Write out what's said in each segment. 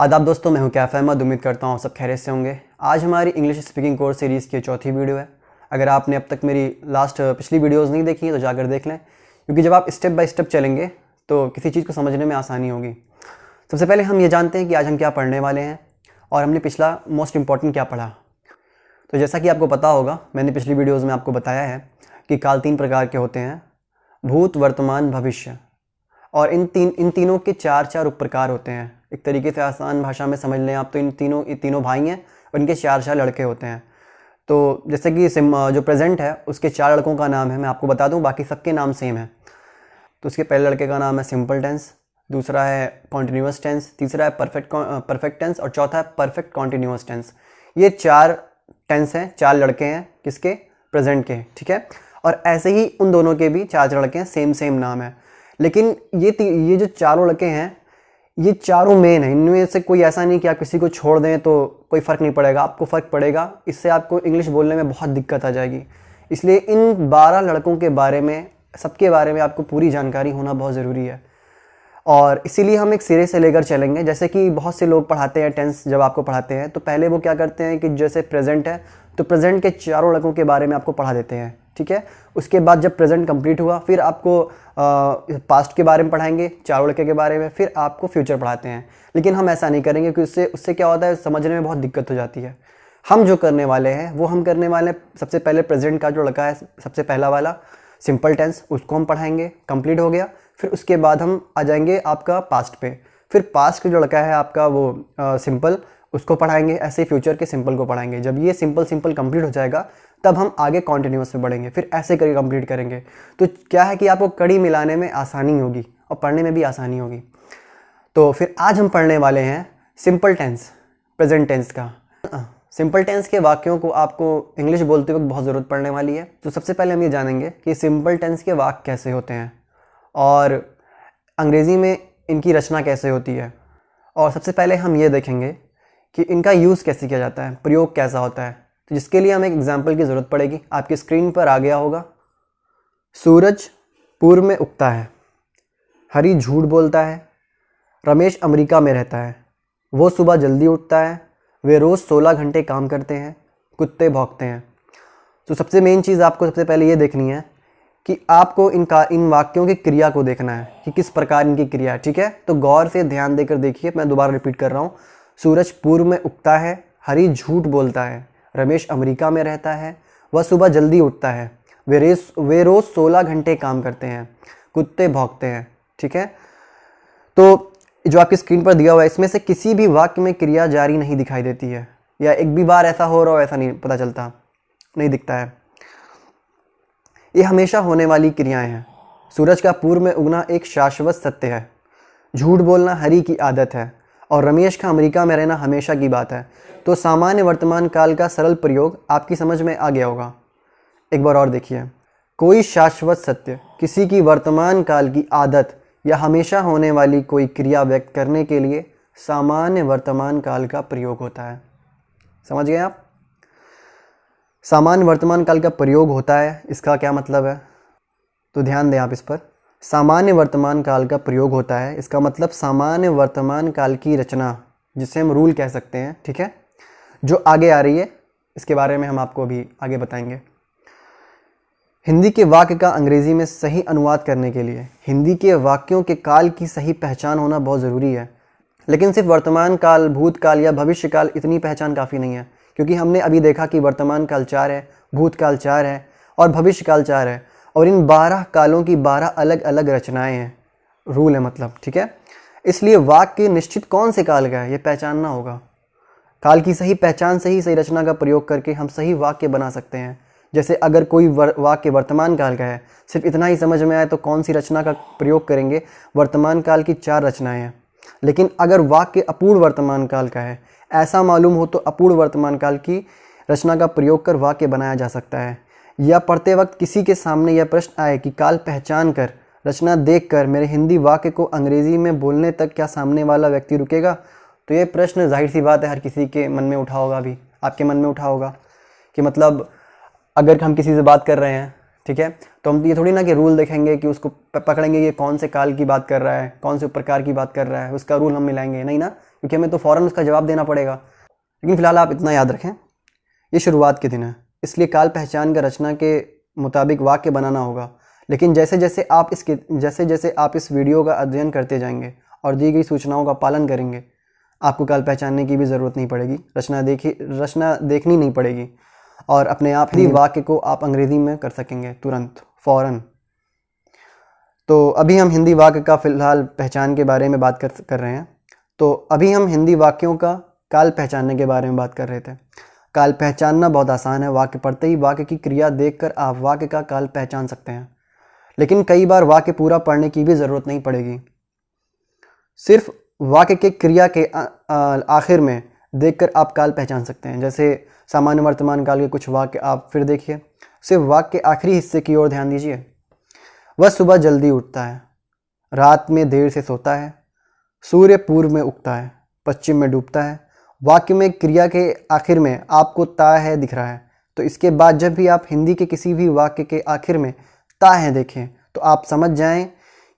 आदाब दोस्तों, मैं हूं कैफ अहमद। उम्मीद करता हूं सब खैरियत से होंगे। आज हमारी इंग्लिश स्पीकिंग कोर्स सीरीज़ की चौथी वीडियो है। अगर आपने अब तक मेरी पिछली वीडियोस नहीं देखी है तो जाकर देख लें, क्योंकि जब आप स्टेप बाय स्टेप चलेंगे तो किसी चीज़ को समझने में आसानी होगी। सबसे पहले हम ये जानते हैं कि आज हम क्या पढ़ने वाले हैं और हमने पिछला मोस्ट इम्पॉर्टेंट क्या पढ़ा। तो जैसा कि आपको पता होगा, मैंने पिछली वीडियोज़ में आपको बताया है कि काल 3 प्रकार के होते हैं: भूत, वर्तमान, भविष्य। और इन तीनों के चार उप प्रकार होते हैं। एक तरीके से आसान भाषा में समझ लें आप तो ये तीनों भाई हैं और इनके चार लड़के होते हैं। तो जैसे कि जो प्रेजेंट है उसके 4 लड़कों का नाम है, मैं आपको बता दूं, बाकी सबके नाम सेम है। तो उसके पहले लड़के का नाम है सिंपल टेंस, दूसरा है कॉन्टिन्यूअस टेंस, तीसरा है परफेक्ट टेंस और चौथा है परफेक्ट कॉन्टिन्यूअस टेंस। ये 4 टेंस हैं, 4 लड़के हैं किसके? प्रेजेंट के, ठीक है। और ऐसे ही उन दोनों के भी 4 लड़के हैं, सेम नाम है। लेकिन ये जो चारों लड़के हैं ये चारों मेन हैं। इनमें से कोई ऐसा नहीं कि आप किसी को छोड़ दें तो कोई फ़र्क नहीं पड़ेगा, आपको फ़र्क पड़ेगा। इससे आपको इंग्लिश बोलने में बहुत दिक्कत आ जाएगी। इसलिए इन 12 लड़कों के बारे में, सबके बारे में आपको पूरी जानकारी होना बहुत ज़रूरी है। और इसीलिए हम एक सिरे से लेकर चलेंगे। जैसे कि बहुत से लोग पढ़ाते हैं टेंस, जब आपको पढ़ाते हैं तो पहले वो क्या करते हैं कि जैसे प्रेजेंट है तो प्रेजेंट के चारों लड़कों के बारे में आपको पढ़ा देते हैं, ठीक है। उसके बाद जब प्रेजेंट कंप्लीट हुआ फिर आपको पास्ट के बारे में पढ़ाएंगे, चारों लड़के के बारे में, फिर आपको फ्यूचर पढ़ाते हैं। लेकिन हम ऐसा नहीं करेंगे क्योंकि उससे क्या होता है, समझने में बहुत दिक्कत हो जाती है। हम जो करने वाले हैं वो हम करने वाले हैं, सबसे पहले प्रेजेंट का जो लड़का है, सबसे पहला वाला सिंपल टेंस, उसको हम पढ़ाएंगे। कंप्लीट हो गया, फिर उसके बाद हम आ जाएंगे आपका पास्ट पे। फिर पास्ट का जो लड़का है आपका वो सिंपल, उसको पढ़ाएंगे। ऐसे फ्यूचर के सिंपल को पढ़ाएंगे। जब ये सिंपल कंप्लीट हो जाएगा तब हम आगे कॉन्टिन्यूअस में बढ़ेंगे, फिर ऐसे करके कंप्लीट करेंगे। तो क्या है कि आपको कड़ी मिलाने में आसानी होगी और पढ़ने में भी आसानी होगी। तो फिर आज हम पढ़ने वाले हैं सिंपल टेंस, प्रेजेंट टेंस का। सिंपल टेंस के वाक्यों को आपको इंग्लिश बोलते वक्त बहुत ज़रूरत पड़ने वाली है। तो सबसे पहले हम ये जानेंगे कि सिंपल टेंस के वाक्य कैसे होते हैं और अंग्रेज़ी में इनकी रचना कैसे होती है। और सबसे पहले हम ये देखेंगे कि इनका यूज़ कैसे किया जाता है, प्रयोग कैसा होता है। तो जिसके लिए हमें एक एग्जाम्पल की ज़रूरत पड़ेगी। आपकी स्क्रीन पर आ गया होगा। सूरज पूर्व में उगता है, हरी झूठ बोलता है, रमेश अमेरिका में रहता है, वो सुबह जल्दी उठता है, वे रोज़ 16 घंटे काम करते हैं, कुत्ते भौंकते हैं। तो सबसे मेन चीज़ आपको सबसे पहले ये देखनी है कि आपको इन वाक्यों की क्रिया को देखना है कि किस प्रकार इनकी क्रिया है, ठीक है। तो गौर से ध्यान देकर देखिए, मैं दोबारा रिपीट कर रहा हूँ। सूरज पूर्व में उगता है, हरी झूठ बोलता है, रमेश अमेरिका में रहता है, वह सुबह जल्दी उठता है, वे रोज़ 16 घंटे काम करते हैं, कुत्ते भौंकते हैं, ठीक है। तो जो आपकी स्क्रीन पर दिया हुआ है इसमें से किसी भी वाक्य में क्रिया जारी नहीं दिखाई देती है, या एक भी बार ऐसा हो रहा हो ऐसा नहीं पता चलता, नहीं दिखता है। ये हमेशा होने वाली क्रियाएं हैं। सूरज का पूर्व में उगना एक शाश्वत सत्य है, झूठ बोलना हरी की आदत है और रमेश का अमेरिका में रहना हमेशा की बात है। तो सामान्य वर्तमान काल का सरल प्रयोग आपकी समझ में आ गया होगा। एक बार और देखिए। कोई शाश्वत सत्य, किसी की वर्तमान काल की आदत या हमेशा होने वाली कोई क्रिया व्यक्त करने के लिए सामान्य वर्तमान काल का प्रयोग होता है। समझ गए आप? सामान्य वर्तमान काल का प्रयोग होता है, इसका क्या मतलब है? तो ध्यान दें आप इस पर। सामान्य वर्तमान काल का प्रयोग होता है, इसका मतलब सामान्य वर्तमान काल की रचना, जिसे हम रूल कह सकते हैं, ठीक है, जो आगे आ रही है। इसके बारे में हम आपको अभी आगे बताएंगे। हिंदी के वाक्य का अंग्रेजी में सही अनुवाद करने के लिए हिंदी के वाक्यों के काल की सही पहचान होना बहुत ज़रूरी है। लेकिन सिर्फ वर्तमान काल, भूतकाल या भविष्य काल इतनी पहचान काफ़ी नहीं है, क्योंकि हमने अभी देखा कि वर्तमान काल 4 है, भूतकाल 4 है और भविष्य काल 4 है। और इन 12 कालों की 12 अलग अलग रचनाएं हैं, रूल है मतलब, ठीक है। इसलिए वाक्य निश्चित कौन से काल का है ये पहचानना होगा। काल की सही पहचान से ही सही रचना का प्रयोग करके हम सही वाक्य बना सकते हैं। जैसे अगर कोई वाक्य वर्तमान काल का है, सिर्फ इतना ही समझ में आए तो कौन सी रचना का प्रयोग करेंगे? वर्तमान काल की 4 रचनाएं हैं। लेकिन अगर वाक्य अपूर्ण वर्तमान काल का है, ऐसा मालूम हो तो अपूर्ण वर्तमान काल की रचना का प्रयोग कर वाक्य बनाया जा सकता है। या पढ़ते वक्त किसी के सामने यह प्रश्न आए कि काल पहचान कर, रचना देखकर मेरे हिंदी वाक्य को अंग्रेजी में बोलने तक क्या सामने वाला व्यक्ति रुकेगा? तो ये प्रश्न जाहिर सी बात है हर किसी के मन में उठा होगा, भी आपके मन में उठा होगा कि मतलब अगर हम किसी से बात कर रहे हैं ठीक है। तो हम ये थोड़ी ना कि रूल देखेंगे कि उसको पकड़ेंगे ये कौन से काल की बात कर रहा है, कौन से प्रकार की बात कर रहा है, उसका रूल हम मिलाएंगे नहीं ना, क्योंकि हमें तो फ़ौरन उसका जवाब देना पड़ेगा। लेकिन फ़िलहाल आप इतना याद रखें, ये शुरुआत के दिन है, इसलिए काल पहचान का रचना के मुताबिक वाक्य बनाना होगा। लेकिन जैसे जैसे आप इस वीडियो का अध्ययन करते जाएंगे और दी गई सूचनाओं का पालन करेंगे, आपको काल पहचानने की भी ज़रूरत नहीं पड़ेगी, रचना देखनी नहीं पड़ेगी, और अपने आप ही वाक्य को आप अंग्रेज़ी में कर सकेंगे तुरंत, फ़ौरन। तो अभी हम हिंदी वाक्य का फ़िलहाल पहचान के बारे में बात कर रहे हैं। तो अभी हम हिंदी वाक्यों का काल पहचानने के बारे में बात कर रहे थे। काल पहचानना बहुत आसान है, वाक्य पढ़ते ही वाक्य की क्रिया देखकर आप वाक्य का काल पहचान सकते हैं। लेकिन कई बार वाक्य पूरा पढ़ने की भी ज़रूरत नहीं पड़ेगी, सिर्फ वाक्य के क्रिया के आखिर में देखकर आप काल पहचान सकते हैं। जैसे सामान्य वर्तमान काल के कुछ वाक्य आप फिर देखिए, सिर्फ वाक्य के आखिरी हिस्से की ओर ध्यान दीजिए। वह सुबह जल्दी उठता है, रात में देर से सोता है, सूर्य पूर्व में उगता है, पश्चिम में डूबता है। वाक्य में क्रिया के आखिर में आपको ता है दिख रहा है, तो इसके बाद जब भी आप हिंदी के किसी भी वाक्य के आखिर में ता है देखें तो आप समझ जाएं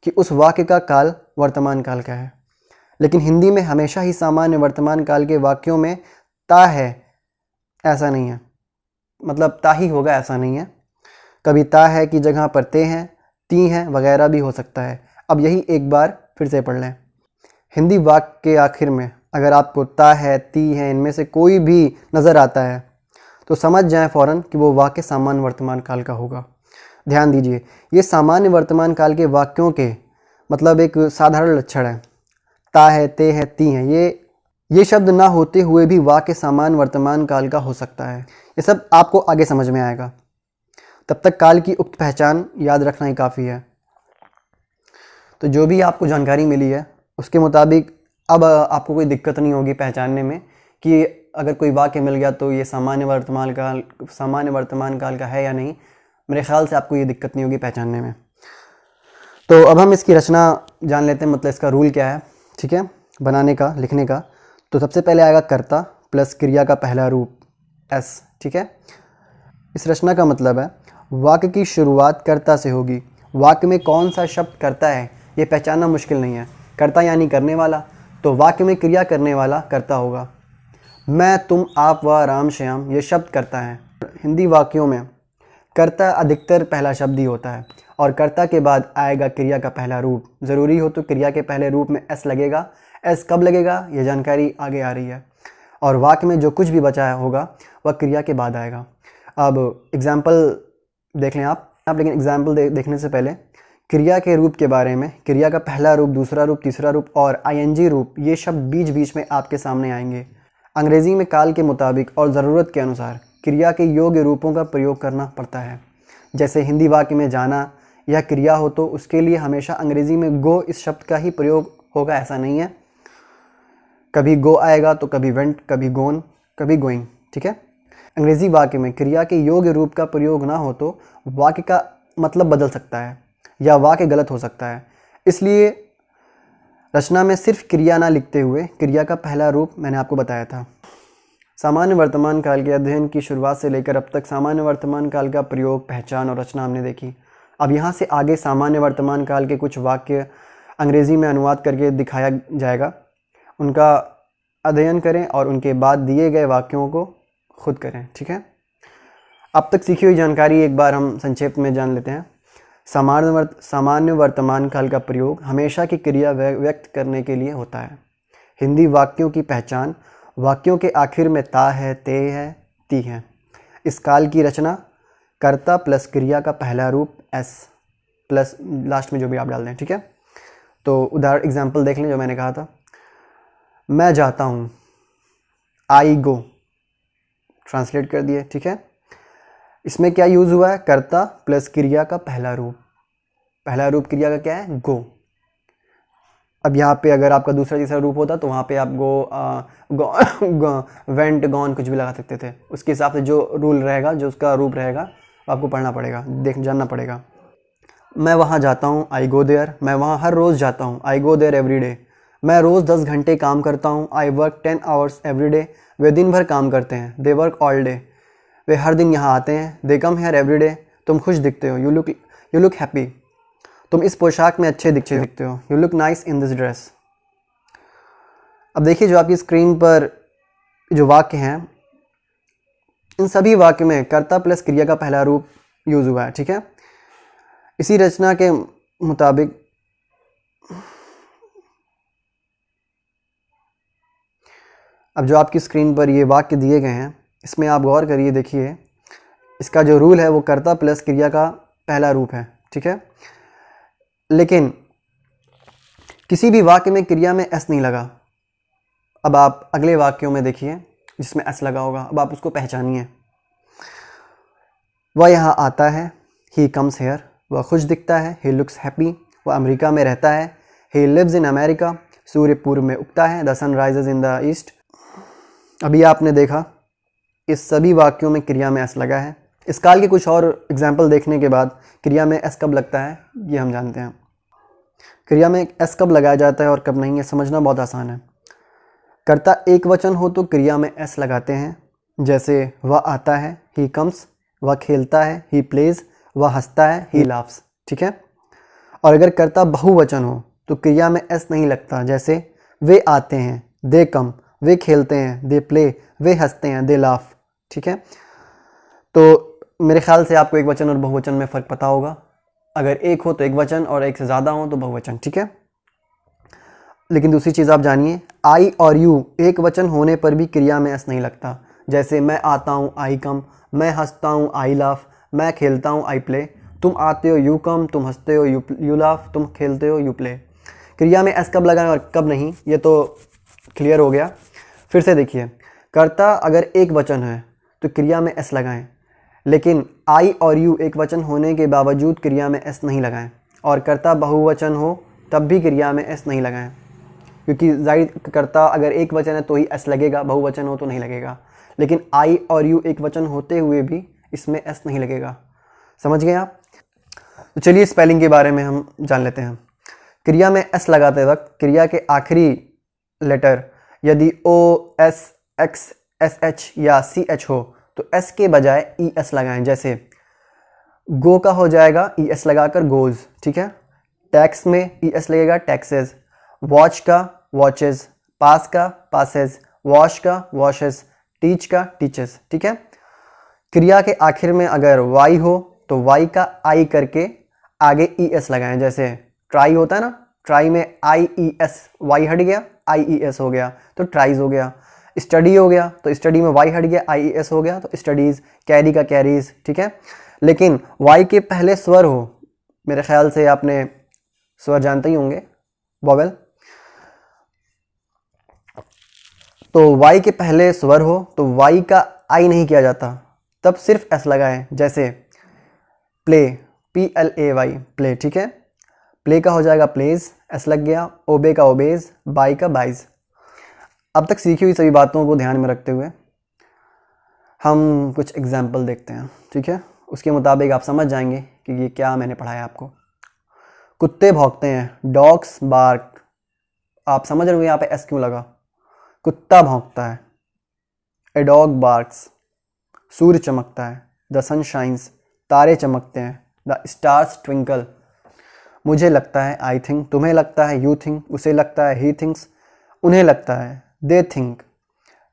कि उस वाक्य का काल वर्तमान काल का है। लेकिन हिंदी में हमेशा ही सामान्य वर्तमान काल के वाक्यों में ता है ऐसा नहीं है, मतलब ता ही होगा ऐसा नहीं है। कभी ता है की जगह पर ते हैं, ती हैं वगैरह भी हो सकता है। अब यही एक बार फिर से पढ़ लें। हिंदी वाक्य के आखिर में अगर आपको ता है, ती है, इनमें से कोई भी नज़र आता है तो समझ जाएं फ़ौरन कि वो वाक्य सामान्य वर्तमान काल का होगा। ध्यान दीजिए, ये सामान्य वर्तमान काल के वाक्यों के मतलब एक साधारण लक्षण है। ता है, ते है, ती है, ये शब्द ना होते हुए भी वाक्य सामान्य वर्तमान काल का हो सकता है। ये सब आपको आगे समझ में आएगा। तब तक काल की उक्त पहचान याद रखना ही काफ़ी है। तो जो भी आपको जानकारी मिली है उसके मुताबिक अब आपको कोई दिक्कत नहीं होगी पहचानने में कि अगर कोई वाक्य मिल गया तो ये सामान्य वर्तमान काल का है या नहीं। मेरे ख्याल से आपको ये दिक्कत नहीं होगी पहचानने में। तो अब हम इसकी रचना जान लेते हैं, मतलब इसका रूल क्या है, ठीक है, बनाने का, लिखने का। तो सबसे पहले आएगा कर्ता प्लस क्रिया का पहला रूप एस, ठीक है। इस रचना का मतलब है वाक्य की शुरुआत कर्ता से होगी। वाक्य में कौन सा शब्द कर्ता है ये पहचानना मुश्किल नहीं है। कर्ता यानी करने वाला, तो वाक्य में क्रिया करने वाला कर्ता होगा। मैं, तुम, आप, वह, राम, श्याम ये शब्द कर्ता है। हिंदी वाक्यों में कर्ता अधिकतर पहला शब्द ही होता है और कर्ता के बाद आएगा क्रिया का पहला रूप। ज़रूरी हो तो क्रिया के पहले रूप में एस लगेगा। एस कब लगेगा ये जानकारी आगे आ रही है। और वाक्य में जो कुछ भी बचा होगा वह क्रिया के बाद आएगा। अब एग्जाम्पल देख लें आप, लेकिन एग्जाम्पल देखने से पहले क्रिया के रूप के बारे में, क्रिया का पहला रूप, दूसरा रूप, तीसरा रूप और आईएनजी रूप, ये शब्द बीच बीच में आपके सामने आएंगे। अंग्रेज़ी में काल के मुताबिक और ज़रूरत के अनुसार क्रिया के योग्य रूपों का प्रयोग करना पड़ता है। जैसे हिंदी वाक्य में जाना यह क्रिया हो तो उसके लिए हमेशा अंग्रेज़ी में गो इस शब्द का ही प्रयोग होगा, ऐसा नहीं है। कभी गो आएगा तो कभी वेंट, कभी गोन, कभी गोइंग, ठीक है। अंग्रेज़ी वाक्य में क्रिया के योग्य रूप का प्रयोग ना हो तो वाक्य का मतलब बदल सकता है या वाक्य गलत हो सकता है। इसलिए रचना में सिर्फ क्रिया ना लिखते हुए क्रिया का पहला रूप मैंने आपको बताया था। सामान्य वर्तमान काल के अध्ययन की शुरुआत से लेकर अब तक सामान्य वर्तमान काल का प्रयोग, पहचान और रचना हमने देखी। अब यहाँ से आगे सामान्य वर्तमान काल के कुछ वाक्य अंग्रेज़ी में अनुवाद करके दिखाया जाएगा। उनका अध्ययन करें और उनके बाद दिए गए वाक्यों को खुद करें, ठीक है। अब तक सीखी हुई जानकारी एक बार हम संक्षेप में जान लेते हैं। सामान्य वर्तमान काल का प्रयोग हमेशा की क्रिया व्यक्त करने के लिए होता है। हिंदी वाक्यों की पहचान वाक्यों के आखिर में ता है, ते है, ती है। इस काल की रचना कर्ता प्लस क्रिया का पहला रूप एस प्लस लास्ट में जो भी आप डाल दें, ठीक है। तो उदाहरण एग्जाम्पल देख लें जो मैंने कहा था। मैं जाता हूँ, आई गो, ट्रांसलेट कर दिए, ठीक है। इसमें क्या यूज़ हुआ है, कर्ता प्लस क्रिया का पहला रूप। पहला रूप क्रिया का क्या है, गो। अब यहाँ पे अगर आपका दूसरा तीसरा रूप होता तो वहाँ पे आप वेंट, गॉन कुछ भी लगा सकते थे। उसके हिसाब से जो रूल रहेगा, जो उसका रूप रहेगा आपको पढ़ना पड़ेगा, जानना पड़ेगा। मैं वहाँ जाता हूँ, आई गो देयर। मैं वहाँ हर रोज़ जाता हूँ, I go there every day. मैं रोज़ 10 घंटे काम करता हूँ, I work 10 hours every day. वे दिन भर काम करते हैं, दे वर्क ऑल डे। वे हर दिन यहाँ आते हैं, they come here every day. तुम खुश दिखते हो, यू लुक हैप्पी, तुम इस पोशाक में अच्छे दिखते हो, you look nice in this dress. अब देखिए जो आपकी स्क्रीन पर जो वाक्य हैं, इन सभी वाक्य में कर्ता प्लस क्रिया का पहला रूप यूज हुआ है, ठीक है। इसी रचना के मुताबिक अब जो आपकी स्क्रीन पर ये वाक्य दिए गए हैं, इसमें आप गौर करिए, देखिए इसका जो रूल है वो कर्ता प्लस क्रिया का पहला रूप है, ठीक है। लेकिन किसी भी वाक्य में क्रिया में एस नहीं लगा। अब आप अगले वाक्यों में देखिए जिसमें एस लगा होगा, अब आप उसको पहचानिए। वह यहाँ आता है, ही कम्स हेयर, वह खुश दिखता है, ही लुक्स हैप्पी, वह अमेरिका में रहता है, ही लिव्स इन अमेरिका, सूर्य पूर्व में उगता है, the sun rises in the east. अभी आपने देखा इस सभी वाक्यों में क्रिया में एस लगा है। इस काल के कुछ और एग्जाम्पल देखने के बाद क्रिया में एस कब लगता है ये हम जानते हैं। क्रिया में एस कब लगाया जाता है और कब नहीं, ये समझना बहुत आसान है। कर्ता एक वचन हो तो क्रिया में एस लगाते हैं, जैसे वह आता है, ही कम्स, वह खेलता है, ही प्लेज, वह हंसता है, ही लाफ्स, ठीक है। और अगर कर्ता बहुवचन हो तो क्रिया में एस नहीं लगता, जैसे वे आते हैं, दे कम, वे खेलते हैं, दे प्ले, वे हंसते हैं, दे लाफ, ठीक है। तो मेरे ख्याल से आपको एक वचन और बहुवचन में फ़र्क पता होगा। अगर एक हो तो एक वचन और एक से ज़्यादा हो तो बहुवचन, ठीक है। लेकिन दूसरी चीज़ आप जानिए, आई और यू एक वचन होने पर भी क्रिया में एस नहीं लगता, जैसे मैं आता हूँ, आई कम, मैं हंसता हूँ, आई लाफ, मैं खेलता हूँ, आई प्ले, तुम आते हो, यू कम, तुम हंसते हो, यू लाफ, तुम खेलते हो, यू प्ले। क्रिया में एस कब लगाएं और कब नहीं, ये तो क्लियर हो गया। फिर से देखिए, कर्ता अगर एक वचन है तो क्रिया में एस लगाएं, लेकिन आई और यू एक वचन होने के बावजूद क्रिया में एस नहीं लगाएं। और कर्ता बहुवचन हो तब भी क्रिया में एस नहीं लगाएं, क्योंकि जाहिर कर्ता अगर एक वचन है तो ही एस लगेगा, बहुवचन हो तो नहीं लगेगा। लेकिन आई और यू एक वचन होते हुए भी इसमें एस नहीं लगेगा। समझ गए आप? तो चलिए स्पेलिंग के बारे में हम जान लेते हैं। क्रिया में एस लगाते वक्त क्रिया के आखिरी लेटर यदि ओ, एस, एक्स, एस एच या सी एच हो तो एस के बजाय ई एस लगाएं, जैसे गो का हो जाएगा ई एस लगाकर गोज, ठीक है। टैक्स में ई एस लगेगा टैक्सेस, वॉच का वॉचेस, पास का पासेस, वॉश का वॉशेस, टीच का टीचेस, ठीक है। क्रिया के आखिर में अगर वाई हो तो वाई का आई करके आगे ई एस लगाएं, जैसे ट्राई होता है ना, ट्राई में आई ई एस, वाई हट गया, आई ई एस हो गया तो ट्राइज हो गया। स्टडी हो गया तो स्टडी में वाई हट गया, आई ई एस हो गया तो स्टडीज़। कैरी का कैरीज, ठीक है। लेकिन वाई के पहले स्वर हो, मेरे ख्याल से आपने स्वर जानते ही होंगे, वॉवेल, तो वाई के पहले स्वर हो तो वाई का आई नहीं किया जाता, तब सिर्फ एस लगाएं, जैसे play, P L A Y, play, ठीक है। प्ले का हो जाएगा प्लेज, एस लग गया। ओबे का ओबेज, बाई का बाइज। अब तक सीखी हुई सभी बातों को ध्यान में रखते हुए हम कुछ एग्जाम्पल देखते हैं, ठीक है। उसके मुताबिक आप समझ जाएंगे कि ये क्या मैंने पढ़ाया आपको। कुत्ते भौंकते हैं, डॉग्स बार्क। आप समझ रहे हो यहाँ पे एस क्यों लगा? कुत्ता भौंकता है, ए डॉग बार्क्स। सूर्य चमकता है, द सन शाइन्स। तारे चमकते हैं, द स्टार्स ट्विंकल। मुझे लगता है, आई थिंक। तुम्हें लगता है, यू थिंक। उसे लगता है, ही थिंक्स। उन्हें लगता है, दे थिंक।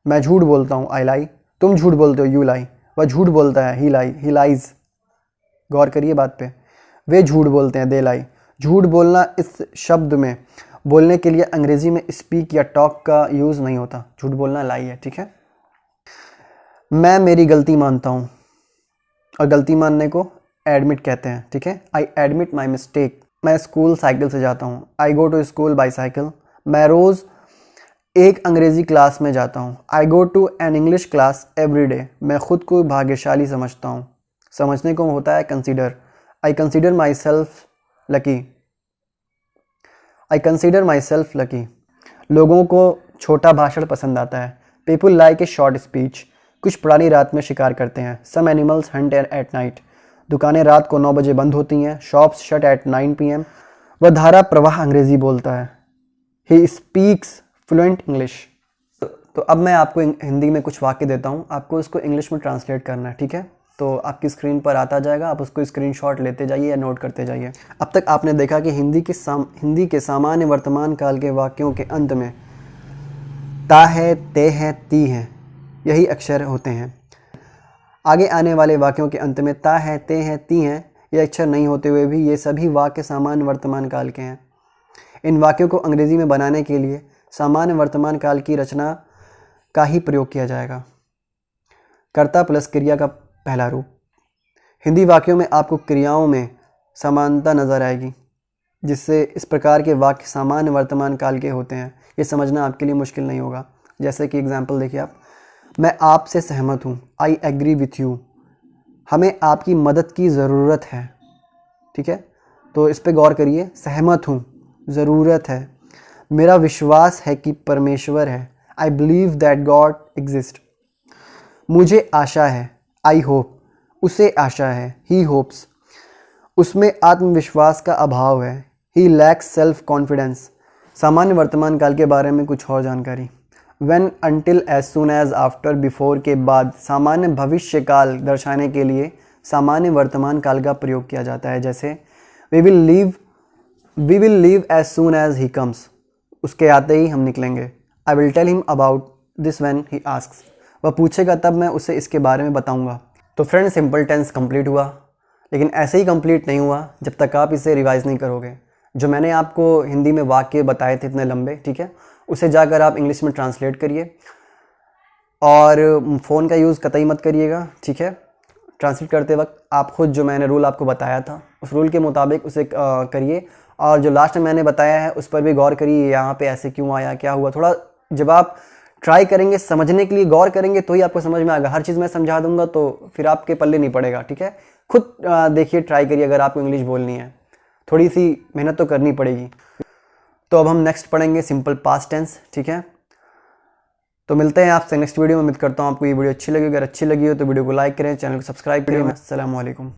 मैं झूठ बोलता हूँ, आई लाई। तुम झूठ बोलते हो, यू लाई। वह झूठ बोलता है, ही लाइज। गौर करिए बात पे, वे झूठ बोलते हैं, दे लाई। झूठ बोलना इस शब्द में बोलने के लिए अंग्रेजी में स्पीक या टॉक का यूज़ नहीं होता। झूठ बोलना लाई है, ठीक है। मैं मेरी गलती मानता हूँ, और गलती मानने को एडमिट कहते हैं, ठीक है। I admit my mistake. मैं स्कूल साइकिल से जाता हूँ, I go to school by cycle. मैं रोज़ एक अंग्रेज़ी क्लास में जाता हूँ, I go to an English class every day. मैं खुद को भाग्यशाली समझता हूँ। समझने को होता है consider. I consider myself lucky. I consider myself lucky. लोगों को छोटा भाषण पसंद आता है। People like a short speech. कुछ पुरानी रात में शिकार करते हैं। Some animals hunt at night. दुकानें रात को 9 बजे बंद होती हैं। Shops shut at 9 PM। वह धारा प्रवाह अंग्रेज़ी बोलता है। He speaks fluent English. तो अब मैं आपको हिंदी में कुछ वाक्य देता हूँ, आपको इसको इंग्लिश में ट्रांसलेट करना है, ठीक है। तो आपकी स्क्रीन पर आता जाएगा, आप उसको स्क्रीनशॉट लेते जाइए या नोट करते जाइए। अब तक आपने देखा कि हिंदी के सामान्य वर्तमान काल के वाक्यों के अंत में ता है, ते है, ती है, यही अक्षर होते हैं। आगे आने वाले वाक्यों के अंत में ता है, ते है, ती है ये अक्षर नहीं होते हुए भी ये सभी वाक्य सामान्य वर्तमान काल के हैं। इन वाक्यों को अंग्रेजी में बनाने के लिए सामान्य वर्तमान काल की रचना का ही प्रयोग किया जाएगा। कर्ता प्लस क्रिया का पहला रूप। हिंदी वाक्यों में आपको क्रियाओं में समानता नज़र आएगी, जिससे इस प्रकार के वाक्य सामान्य वर्तमान काल के होते हैं। ये समझना आपके लिए मुश्किल नहीं होगा। जैसे कि एग्जाम्पल देखिए आप, मैं आपसे सहमत हूँ, आई एग्री विथ यू। हमें आपकी मदद की ज़रूरत है। ठीक है, तो इस पे गौर करिए। सहमत हूँ, ज़रूरत है। मेरा विश्वास है कि परमेश्वर है, I believe that God exist. मुझे आशा है, आई होप। उसे आशा है, ही होप्स। उसमें आत्मविश्वास का अभाव है, ही लैक्स सेल्फ कॉन्फिडेंस। सामान्य वर्तमान काल के बारे में कुछ और जानकारी। When, until, as soon as, after, before के बाद सामान्य भविष्य काल दर्शाने के लिए सामान्य वर्तमान काल का प्रयोग किया जाता है। जैसे we will leave as soon as he comes. उसके आते ही हम निकलेंगे। I will tell him about this when he asks. वह पूछेगा तब मैं उसे इसके बारे में बताऊंगा। तो फ्रेंड, सिंपल टेंस कंप्लीट हुआ, लेकिन ऐसे ही कंप्लीट नहीं हुआ जब तक आप इसे रिवाइज नहीं करोगे। जो मैंने आपको हिंदी में वाक्य बताए थे इतने लंबे, ठीक है, उसे जाकर आप इंग्लिश में ट्रांसलेट करिए और फ़ोन का यूज़ कतई मत करिएगा। ठीक है, ट्रांसलेट करते वक्त आप खुद जो मैंने रूल आपको बताया था उस रूल के मुताबिक उसे करिए, और जो लास्ट में मैंने बताया है उस पर भी गौर करिए। यहाँ पे ऐसे क्यों आया, क्या हुआ। थोड़ा जब आप ट्राई करेंगे, समझने के लिए गौर करेंगे, तो ही आपको समझ में आएगा। हर चीज़ मैं समझा दूंगा तो फिर आपके पल्ले नहीं पड़ेगा। ठीक है, खुद देखिए, ट्राई करिए। अगर आपको इंग्लिश बोलनी है, थोड़ी सी मेहनत तो करनी पड़ेगी। तो अब हम नेक्स्ट पढ़ेंगे सिंपल पास्ट टेंस। ठीक है, तो मिलते हैं आपसे नेक्स्ट वीडियो में। उम्मीद करता हूँ आपको ये वीडियो अच्छी लगी। अगर अच्छी लगी हो तो वीडियो को लाइक करें, चैनल को सब्सक्राइब करें। अस्सलाम वालेकुम।